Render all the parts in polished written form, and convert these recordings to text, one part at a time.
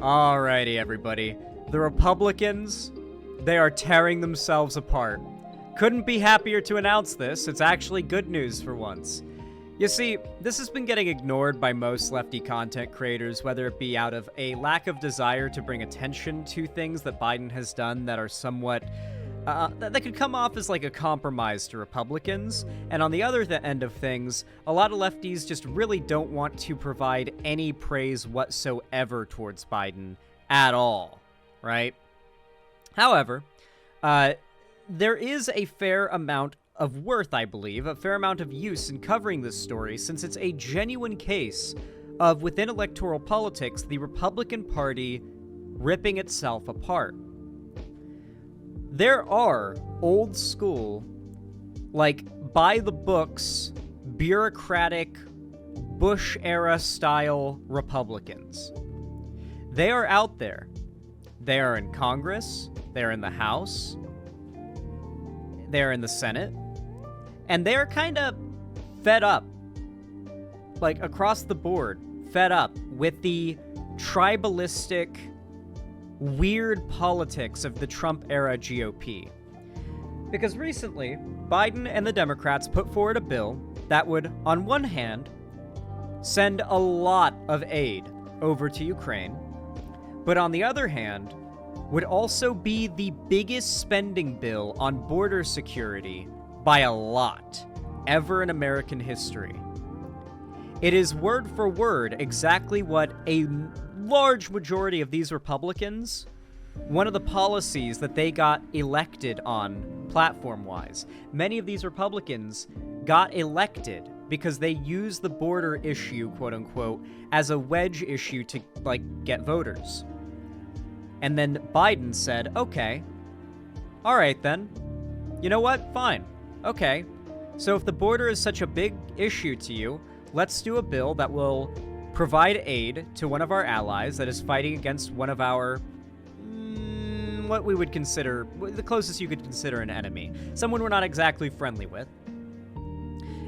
Alrighty, everybody. The Republicans, they are tearing themselves apart. Couldn't be happier to announce this. It's actually good news for once. You see, this has been getting ignored by most lefty content creators, whether it be out of a lack of desire to bring attention to things that Biden has done that are somewhat that could come off as like a compromise to Republicans. And on the other end of things, a lot of lefties just really don't want to provide any praise whatsoever towards Biden at all, right? However, there is a fair amount of worth, I believe, a fair amount of use in covering this story, since it's a genuine case of, within electoral politics, the Republican Party ripping itself apart. There are old school, like, by-the-books, bureaucratic, Bush-era style Republicans. They are out there. They are in Congress, they're in the House, they're in the Senate, and they're kind of fed up, like, across the board, fed up with the tribalistic, weird politics of the Trump-era GOP. Because recently, Biden and the Democrats put forward a bill that would, on one hand, send a lot of aid over to Ukraine, but on the other hand, would also be the biggest spending bill on border security by a lot ever in American history. It is word for word exactly what a large majority of these Republicans, one of the policies that they got elected on platform-wise. Many of these Republicans got elected because they used the border issue, quote-unquote, as a wedge issue to, like, get voters. And then Biden said, okay, all right then, you know what, fine, okay. So if the border is such a big issue to you, let's do a bill that will provide aid to one of our allies that is fighting against one of our, what we would consider, the closest you could consider an enemy. Someone we're not exactly friendly with.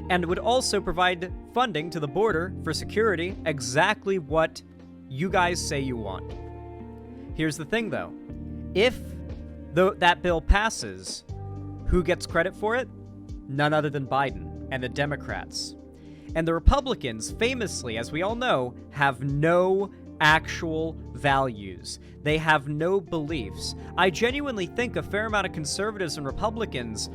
And would also provide funding to the border for security, exactly what you guys say you want. Here's the thing, though. If that bill passes, who gets credit for it? None other than Biden and the Democrats. And the Republicans, famously, as we all know, have no actual values. They have no beliefs. I genuinely think a fair amount of conservatives and Republicans,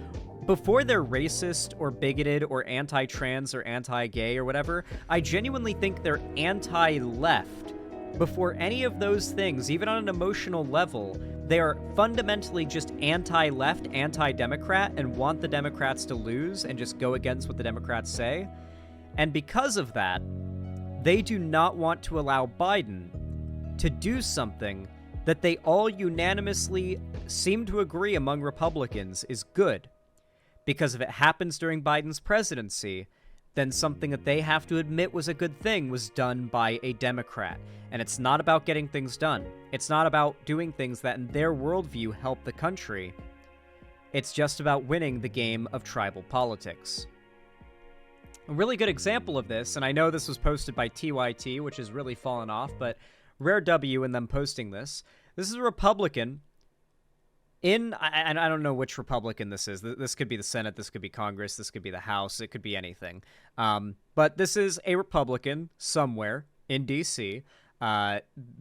before they're racist or bigoted or anti-trans or anti-gay or whatever, I genuinely think they're anti-left. Before any of those things, even on an emotional level, they are fundamentally just anti-left, anti-Democrat, and want the Democrats to lose and just go against what the Democrats say. And because of that, they do not want to allow Biden to do something that they all unanimously seem to agree among Republicans is good. Because if it happens during Biden's presidency, then something that they have to admit was a good thing was done by a Democrat. And it's not about getting things done. It's not about doing things that in their worldview help the country. It's just about winning the game of tribal politics. A really good example of this, and I know this was posted by TYT, which has really fallen off, but rare W in them posting this. This is a Republican I don't know which Republican this is. This could be the Senate, this could be Congress, this could be the House, it could be anything. But this is a Republican somewhere in D.C.,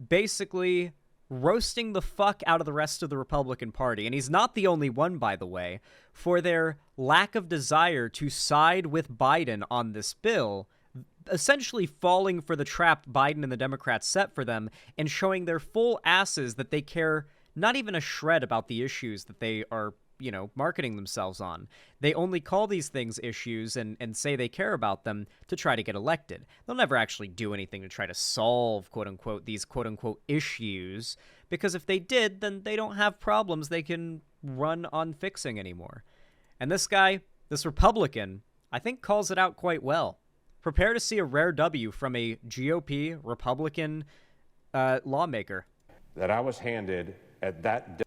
basically roasting the fuck out of the rest of the Republican Party. And he's not the only one, by the way, for their lack of desire to side with Biden on this bill, essentially falling for the trap Biden and the Democrats set for them and showing their full asses that they care not even a shred about the issues that they are, marketing themselves on. They only call these things issues and say they care about them to try to get elected. They'll never actually do anything to try to solve, quote-unquote, these quote-unquote issues, because if they did, then they don't have problems they can run on fixing anymore. And this guy, this Republican, I think calls it out quite well. Prepare to see a rare W from a GOP Republican lawmaker. That I was handed at that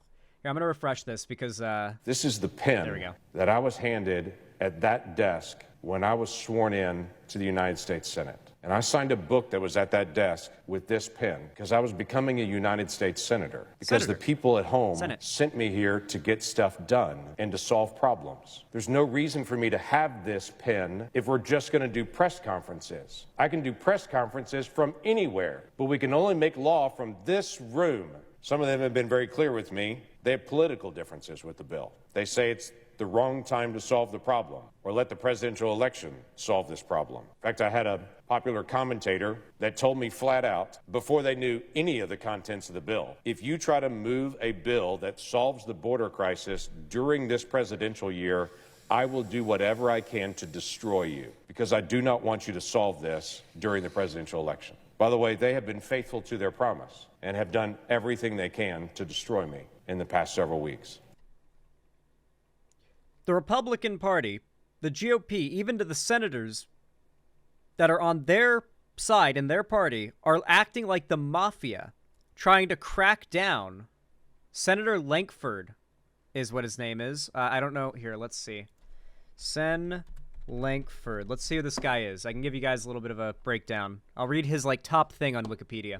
Here, I'm going to refresh this because... this is the pen there we go. that I was handed at that desk when I was sworn in to the United States Senate. And I signed a book that was at that desk with this pen because I was becoming a United States Senator. Because the people at home sent me here to get stuff done and to solve problems. There's no reason for me to have this pen if we're just going to do press conferences. I can do press conferences from anywhere, but we can only make law from this room. Some of them have been very clear with me. They have political differences with the bill. They say it's the wrong time to solve the problem, or let the presidential election solve this problem. In fact, I had a popular commentator that told me flat out, before they knew any of the contents of the bill, if you try to move a bill that solves the border crisis during this presidential year, I will do whatever I can to destroy you, because I do not want you to solve this during the presidential election. By the way, they have been faithful to their promise and have done everything they can to destroy me in the past several weeks. The Republican Party, the GOP, even to the senators that are on their side in their party, are acting like the mafia, trying to crack down. Senator Lankford is what his name is. I don't know. Here, let's see. Sen Lankford. Let's see who this guy is. I can give you guys a little bit of a breakdown. I'll read his top thing on Wikipedia.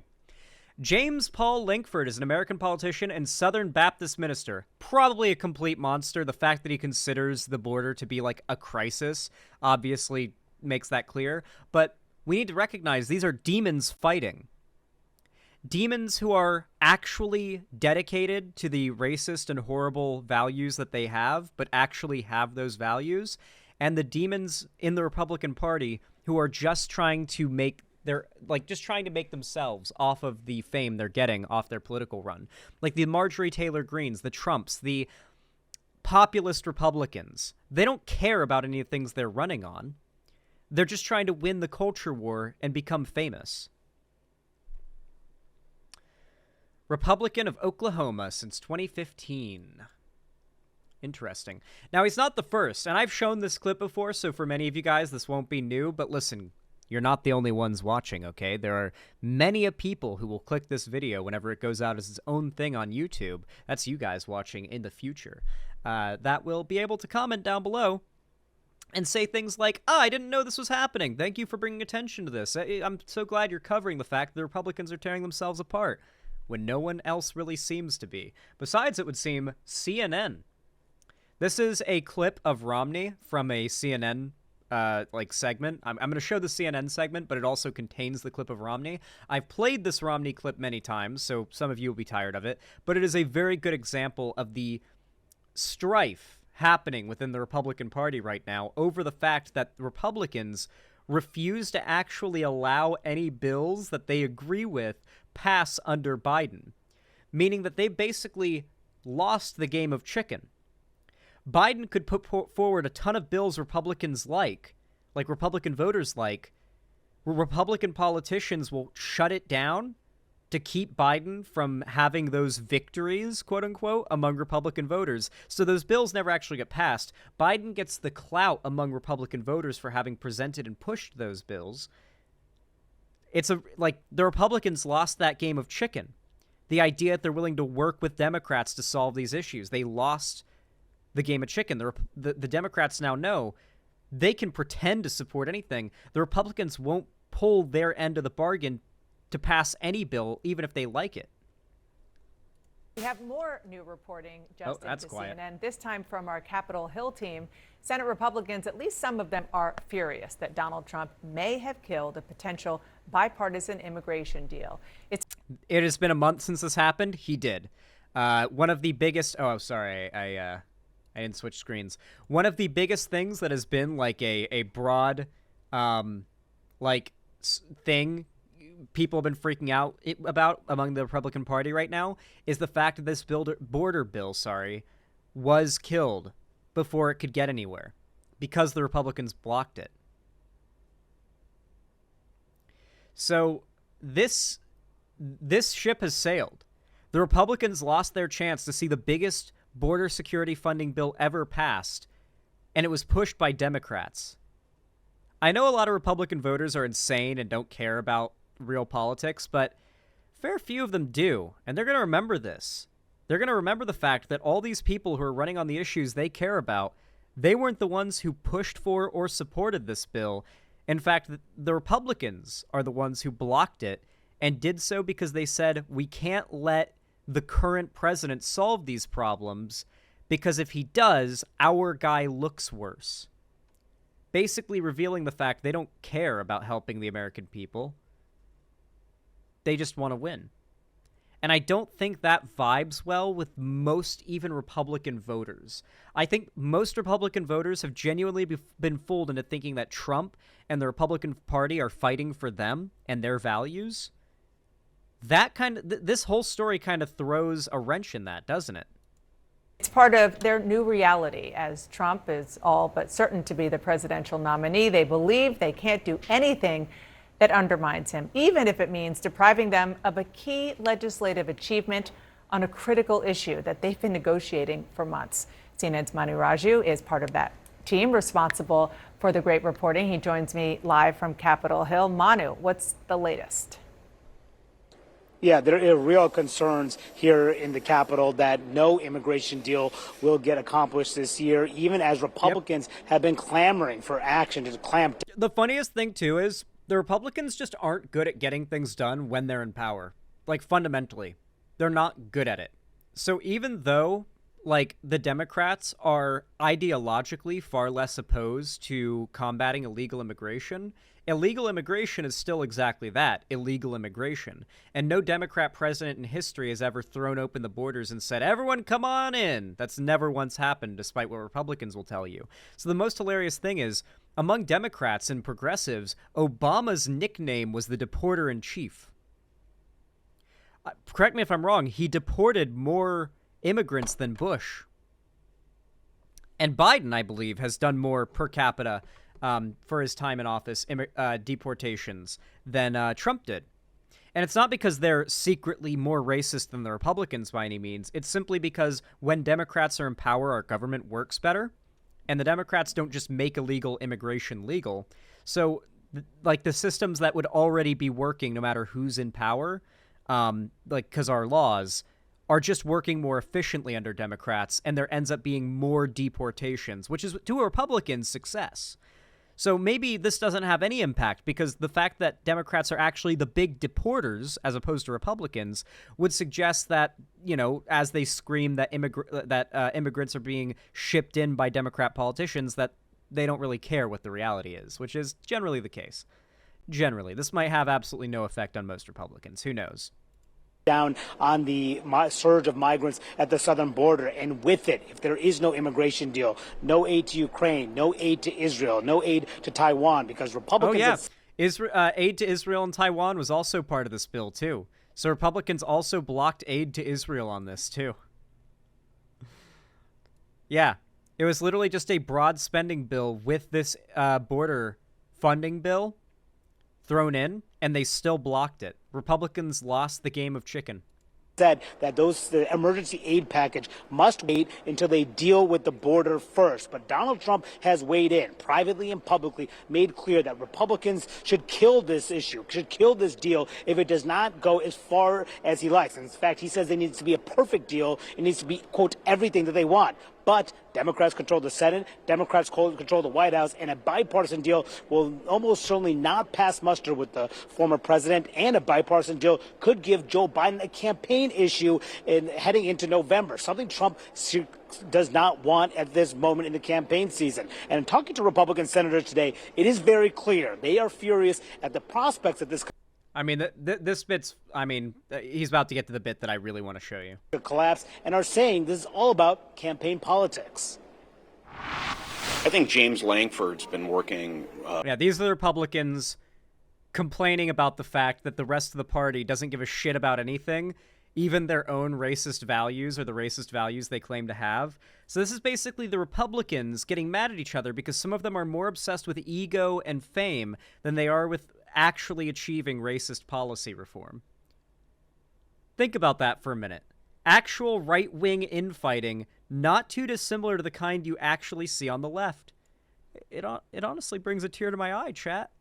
James Paul Lankford is an American politician and Southern Baptist minister. Probably a complete monster. The fact that he considers the border to be like a crisis obviously makes that clear. But we need to recognize these are demons fighting. Demons who are actually dedicated to the racist and horrible values that they have, but actually have those values. And the demons in the Republican Party who are just trying to make themselves off of the fame they're getting off their political run. Like the Marjorie Taylor Greenes, the Trumps, the populist Republicans. They don't care about any of the things they're running on. They're just trying to win the culture war and become famous. Republican of Oklahoma since 2015. Interesting. Now, he's not the first, and I've shown this clip before, so for many of you guys, this won't be new, but listen, you're not the only ones watching, okay? There are many a people who will click this video whenever it goes out as its own thing on YouTube. That's you guys watching in the future. That will be able to comment down below and say things like, I didn't know this was happening. Thank you for bringing attention to this. I'm so glad you're covering the fact that the Republicans are tearing themselves apart when no one else really seems to be. Besides, it would seem, CNN. This is a clip of Romney from a CNN segment. I'm going to show the CNN segment, but it also contains the clip of Romney. I've played this Romney clip many times, so some of you will be tired of it, but it is a very good example of the strife happening within the Republican Party right now over the fact that Republicans refuse to actually allow any bills that they agree with pass under Biden, meaning that they basically lost the game of chicken. Biden could put forward a ton of bills Republicans like Republican voters like, where Republican politicians will shut it down to keep Biden from having those victories, quote unquote, among Republican voters. So those bills never actually get passed. Biden gets the clout among Republican voters for having presented and pushed those bills. It's the Republicans lost that game of chicken. The idea that they're willing to work with Democrats to solve these issues. They lost the game of chicken. The Democrats now know they can pretend to support anything. The Republicans won't pull their end of the bargain to pass any bill, even if they like it. We have more new reporting just into CNN, this time from our Capitol Hill team. Senate Republicans, at least some of them, are furious that Donald Trump may have killed a potential bipartisan immigration deal. It has been a month since this happened. He did. One of the biggest... Oh, sorry. I didn't switch screens. One of the biggest things that has been like a broad thing people have been freaking out about among the Republican Party right now is the fact that this border bill, was killed before it could get anywhere because the Republicans blocked it. So this ship has sailed. The Republicans lost their chance to see the biggest border security funding bill ever passed, and it was pushed by Democrats. I know a lot of Republican voters are insane and don't care about real politics, but a fair few of them do, and they're going to remember this. They're going to remember the fact that all these people who are running on the issues they care about, they weren't the ones who pushed for or supported this bill. In fact, the Republicans are the ones who blocked it and did so because they said, we can't let the current president solve these problems because if he does, our guy looks worse. Basically revealing the fact they don't care about helping the American people. They just want to win. And I don't think that vibes well with most even Republican voters. I think most Republican voters have genuinely been fooled into thinking that Trump and the Republican Party are fighting for them and their values. That this whole story kind of throws a wrench in that, doesn't it? It's part of their new reality. As Trump is all but certain to be the presidential nominee, they believe they can't do anything that undermines him, even if it means depriving them of a key legislative achievement on a critical issue that they've been negotiating for months. CNN's Manu Raju is part of that team responsible for the great reporting. He joins me live from Capitol Hill. Manu, what's the latest? Yeah, there are real concerns here in the Capitol that no immigration deal will get accomplished this year, even as Republicans have been clamoring for action to clamp down. The funniest thing, too, is the Republicans just aren't good at getting things done when they're in power. Like, fundamentally, they're not good at it. So even though, like, the Democrats are ideologically far less opposed to combating illegal immigration is still exactly that, illegal immigration. And no Democrat president in history has ever thrown open the borders and said, everyone come on in. That's never once happened, despite what Republicans will tell you. So the most hilarious thing is, among Democrats and progressives, Obama's nickname was the deporter-in-chief. Correct me if I'm wrong, he deported more immigrants than Bush. And Biden, I believe, has done more per capita for his time in office, deportations, than Trump did. And it's not because they're secretly more racist than the Republicans by any means. It's simply because when Democrats are in power, our government works better. And the Democrats don't just make illegal immigration legal. So, like, the systems that would already be working no matter who's in power, because our laws are just working more efficiently under Democrats, and there ends up being more deportations, which is, to a Republican's, success. So maybe this doesn't have any impact because the fact that Democrats are actually the big deporters as opposed to Republicans would suggest that, you know, as they scream that immigrants are being shipped in by Democrat politicians, that they don't really care what the reality is, which is generally the case. Generally. This might have absolutely no effect on most Republicans. Who knows? Down on the surge of migrants at the southern border, and with it, if there is no immigration deal, no aid to Ukraine, no aid to Israel, no aid to Taiwan, because Republicans... Aid to Israel and Taiwan was also part of this bill, too. So Republicans also blocked aid to Israel on this, too. Yeah, it was literally just a broad spending bill with this border funding bill thrown in, and they still blocked it. Republicans lost the game of chicken. Said that the emergency aid package must wait until they deal with the border first. But Donald Trump has weighed in, privately and publicly, made clear that Republicans should kill this issue, should kill this deal if it does not go as far as he likes. And in fact, he says it needs to be a perfect deal. It needs to be, quote, everything that they want. But Democrats control the Senate, Democrats control the White House, and a bipartisan deal will almost certainly not pass muster with the former president, and a bipartisan deal could give Joe Biden a campaign issue heading into November, something Trump does not want at this moment in the campaign season. And in talking to Republican senators today, it is very clear they are furious at the prospects of this. I mean, this bit's, he's about to get to the bit that I really want to show you. Collapse, and are saying this is all about campaign politics. I think James Lankford's been working. Yeah, these are the Republicans complaining about the fact that the rest of the party doesn't give a shit about anything, even their own racist values or the racist values they claim to have. So this is basically the Republicans getting mad at each other because some of them are more obsessed with ego and fame than they are with actually achieving racist policy reform. Think about that for a minute. Actual right-wing infighting, not too dissimilar to the kind you actually see on the left. It honestly brings a tear to my eye, chat.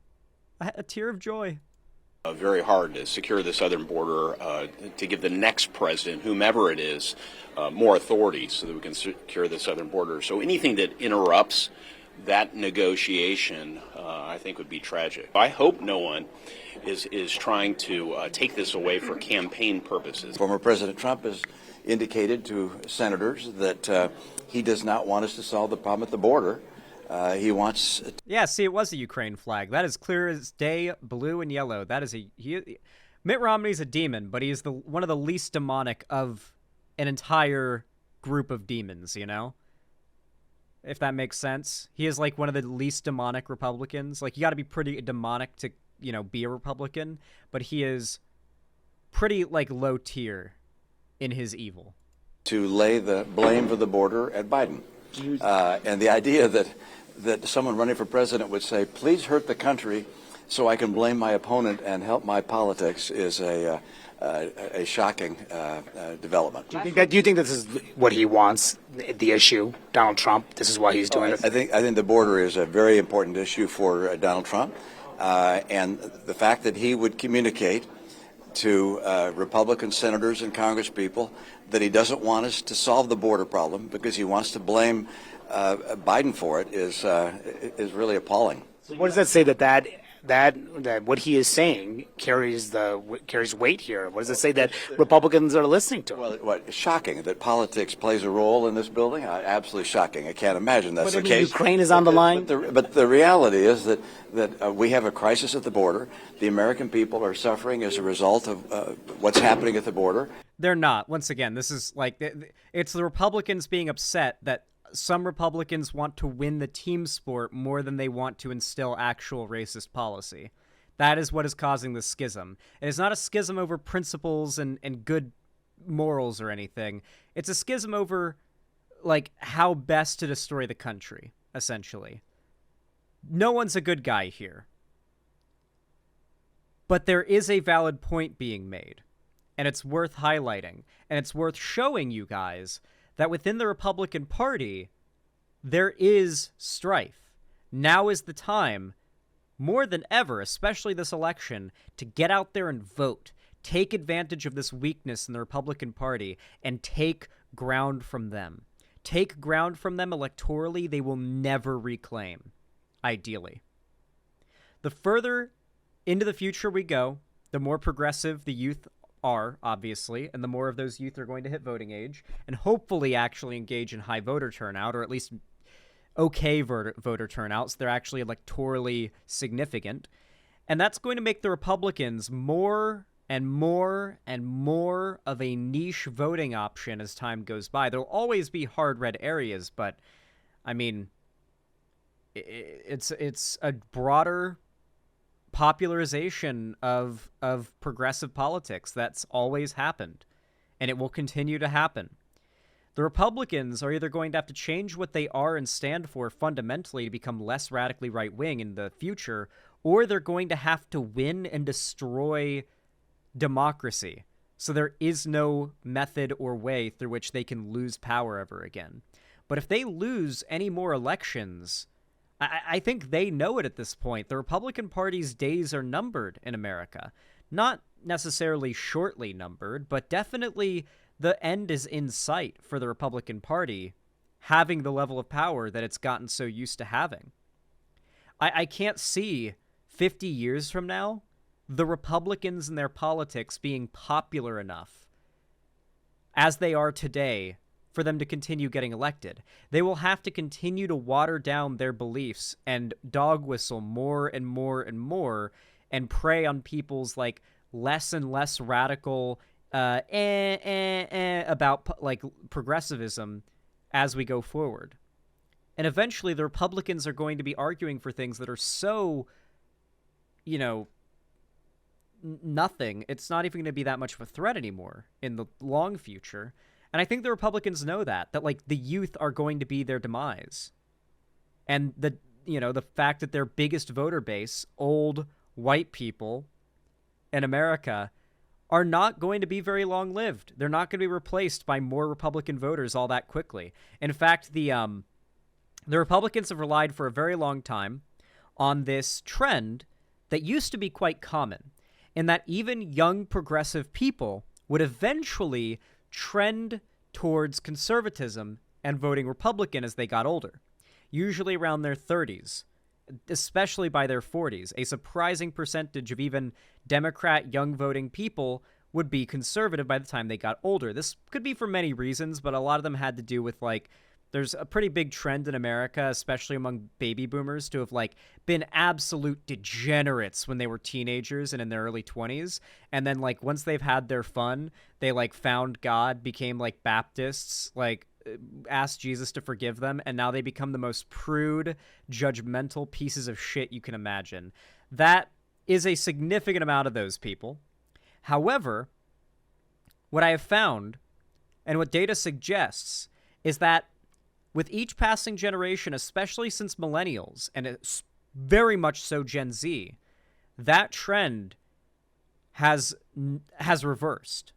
A tear of joy. Very hard to secure the southern border, to give the next president, whomever it is, more authority so that we can secure the southern border. So anything that interrupts that negotiation, I think, would be tragic. I hope no one is trying to take this away for campaign purposes. Former President Trump has indicated to senators that he does not want us to solve the problem at the border. He wants... Yeah, see, it was a Ukraine flag. That is clear as day, blue and yellow. That is Mitt Romney's a demon, but he's one of the least demonic of an entire group of demons, you know? If that makes sense. He is like one of the least demonic Republicans. Like, you got to be pretty demonic to, you know, be a Republican, but he is pretty, like, low tier in his evil. To lay the blame for the border at Biden. And the idea that someone running for president would say, please hurt the country so I can blame my opponent and help my politics is a shocking development. Do you think this is what he wants, the issue, Donald Trump? This is why he's doing it? I think the border is a very important issue for Donald Trump. And the fact that he would communicate to Republican senators and congresspeople that he doesn't want us to solve the border problem because he wants to blame Biden for it is really appalling. So what does that say that what he is saying carries weight here? What does it say that Republicans are listening to? Well, shocking that politics plays a role in this building. Absolutely shocking. I can't imagine that's the case. Ukraine is on the line. But the reality is that we have a crisis at the border. The American people are suffering as a result of what's happening at the border. They're not. Once again, this is like it's the Republicans being upset that some Republicans want to win the team sport more than they want to instill actual racist policy. That is what is causing the schism. And it's not a schism over principles and good morals or anything. It's a schism over, like, how best to destroy the country, essentially. No one's a good guy here. But there is a valid point being made. And it's worth highlighting. And it's worth showing you guys that within the Republican Party, there is strife. Now is the time, more than ever, especially this election, to get out there and vote. Take advantage of this weakness in the Republican Party and take ground from them. Take ground from them electorally they will never reclaim, ideally. The further into the future we go, the more progressive the youth are, obviously, and the more of those youth are going to hit voting age and hopefully actually engage in high voter turnout, or at least okay voter turnout, so they're actually electorally significant. And that's going to make the Republicans more and more and more of a niche voting option as time goes by. There'll always be hard red areas, but, I mean, it's a broader popularization of progressive politics. That's always happened, and it will continue to happen. The Republicans are either going to have to change what they are and stand for fundamentally to become less radically right-wing in the future, or they're going to have to win and destroy democracy. So there is no method or way through which they can lose power ever again. But if they lose any more elections, I think they know it at this point. The Republican Party's days are numbered in America. Not necessarily shortly numbered, but definitely the end is in sight for the Republican Party having the level of power that it's gotten so used to having. I can't see 50 years from now the Republicans and their politics being popular enough as they are today for them to continue getting elected. They will have to continue to water down their beliefs and dog whistle more and more and more and prey on people's, like, less and less radical about, like, progressivism as we go forward. And eventually the Republicans are going to be arguing for things that are so, you know, nothing. It's not even going to be that much of a threat anymore in the long future. And I think the Republicans know that, like, the youth are going to be their demise. And the fact that their biggest voter base, old white people in America, are not going to be very long-lived. They're not going to be replaced by more Republican voters all that quickly. In fact, the Republicans have relied for a very long time on this trend that used to be quite common, in that even young progressive people would eventually trend towards conservatism and voting Republican as they got older. usually around their 30s, especially by their 40s. A surprising percentage of even Democrat young voting people would be conservative by the time they got older. This could be for many reasons, but a lot of them had to do with, like, there's a pretty big trend in America, especially among baby boomers, to have, like, been absolute degenerates when they were teenagers and in their early 20s. And then, like, once they've had their fun, they, like, found God, became, like, Baptists, like, asked Jesus to forgive them, and now they become the most prude, judgmental pieces of shit you can imagine. That is a significant amount of those people. However, what I have found, and what data suggests, is that with each passing generation, especially since millennials, and it's very much so Gen Z, that trend has reversed.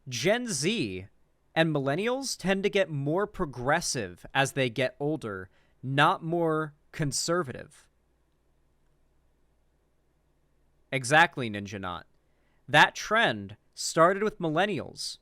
Gen Z and millennials tend to get more progressive as they get older, not more conservative. Exactly, Ninja Knot. That trend started with millennials.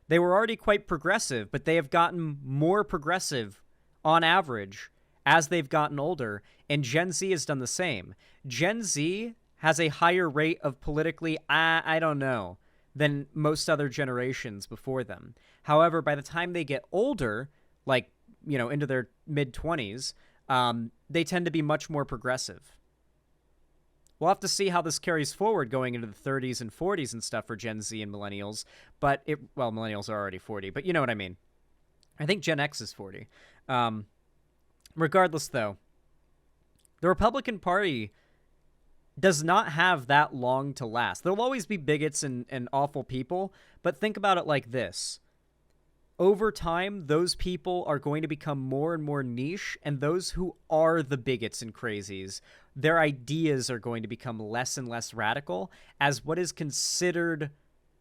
They were already quite progressive, but they have gotten more progressive on average as they've gotten older, and Gen Z has done the same. Gen Z has a higher rate of politically, I don't know, than most other generations before them. However, by the time they get older, like, you know, into their mid-20s, they tend to be much more progressive. We'll have to see how this carries forward going into the 30s and 40s and stuff for Gen Z and millennials. But, well, millennials are already 40, but you know what I mean. I think Gen X is 40. Regardless, though, the Republican Party does not have that long to last. There'll always be bigots and awful people, but think about it like this. Over time, those people are going to become more and more niche, and those who are the bigots and crazies, their ideas are going to become less and less radical, as what is considered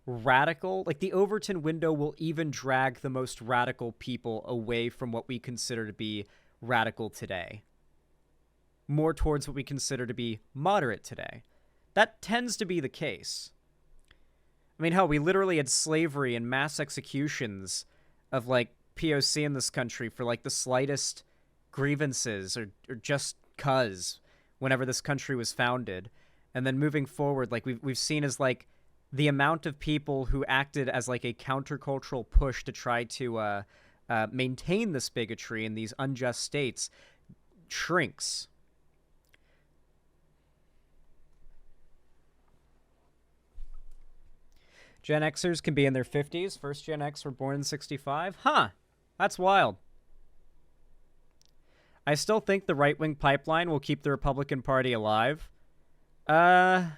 radical, like the Overton window will even drag the most radical people away from what we consider to be radical today, more towards what we consider to be moderate today. That tends to be the case. I mean, hell, we literally had slavery and mass executions of, like, POC in this country for, like, the slightest grievances or just cuz whenever this country was founded. And then moving forward, like, we've seen as, like, the amount of people who acted as, like, a countercultural push to try to maintain this bigotry in these unjust states shrinks. Gen Xers can be in their 50s. First Gen X were born in 65. Huh. That's wild. I still think the right-wing pipeline will keep the Republican Party alive. Pero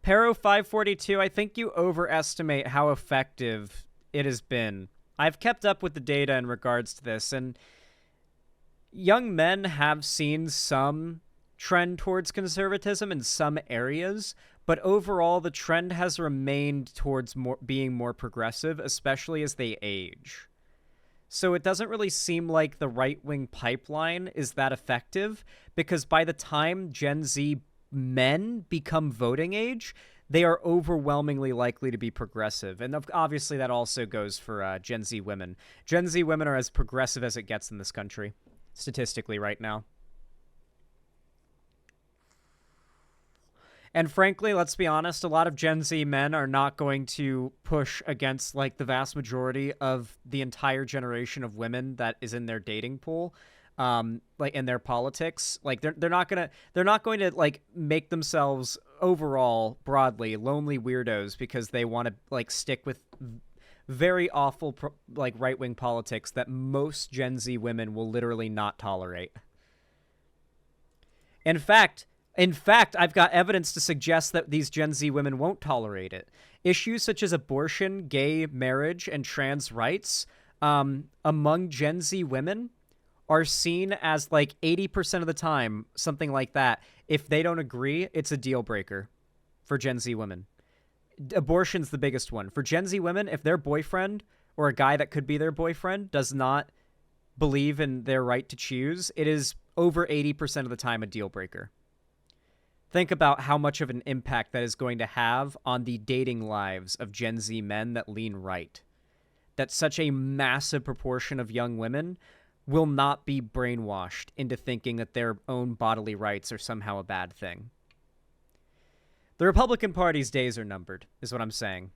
542, I think you overestimate how effective it has been. I've kept up with the data in regards to this, and young men have seen some trend towards conservatism in some areas, but overall the trend has remained towards being more progressive, especially as they age. So it doesn't really seem like the right-wing pipeline is that effective, because by the time Gen Z men become voting age, they are overwhelmingly likely to be progressive. And obviously that also goes for Gen Z women. Gen Z women are as progressive as it gets in this country, statistically right now. And frankly, let's be honest, a lot of Gen Z men are not going to push against, like, the vast majority of the entire generation of women that is in their dating pool, like, in their politics. Like, they're not going to like make themselves overall broadly lonely weirdos because they want to, like, stick with very awful like right-wing politics that most Gen Z women will literally not tolerate. In fact, I've got evidence to suggest that these Gen Z women won't tolerate it. Issues such as abortion, gay marriage, and trans rights among Gen Z women are seen as, like, 80% of the time, something like that. If they don't agree, it's a deal breaker for Gen Z women. Abortion's the biggest one. For Gen Z women, if their boyfriend or a guy that could be their boyfriend does not believe in their right to choose, it is over 80% of the time a deal breaker. Think about how much of an impact that is going to have on the dating lives of Gen Z men that lean right. That such a massive proportion of young women will not be brainwashed into thinking that their own bodily rights are somehow a bad thing. The Republican Party's days are numbered, is what I'm saying.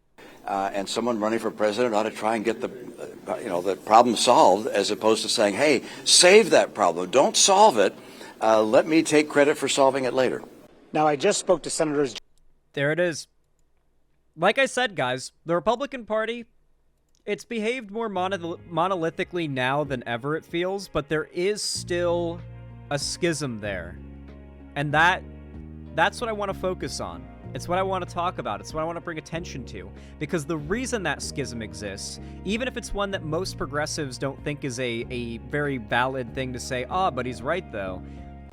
And someone running for president ought to try and get the problem solved, as opposed to saying, hey, save that problem. Don't solve it. Let me take credit for solving it later. Now, I just spoke to Senators. There it is. Like I said, guys, the Republican Party, it's behaved more monolithically now than ever, it feels, but there is still a schism there. And that's what I want to focus on. It's what I want to talk about. It's what I want to bring attention to. Because the reason that schism exists, even if it's one that most progressives don't think is a very valid thing to say, but he's right though,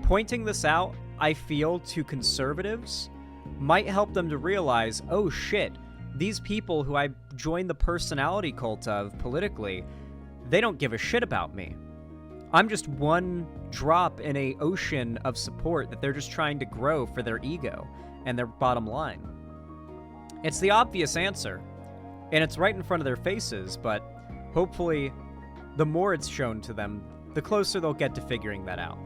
pointing this out, I feel, to conservatives might help them to realize, oh shit, these people who I joined the personality cult of politically, they don't give a shit about me. I'm just one drop in an ocean of support that they're just trying to grow for their ego and their bottom line. It's the obvious answer, and it's right in front of their faces, but hopefully the more it's shown to them, the closer they'll get to figuring that out.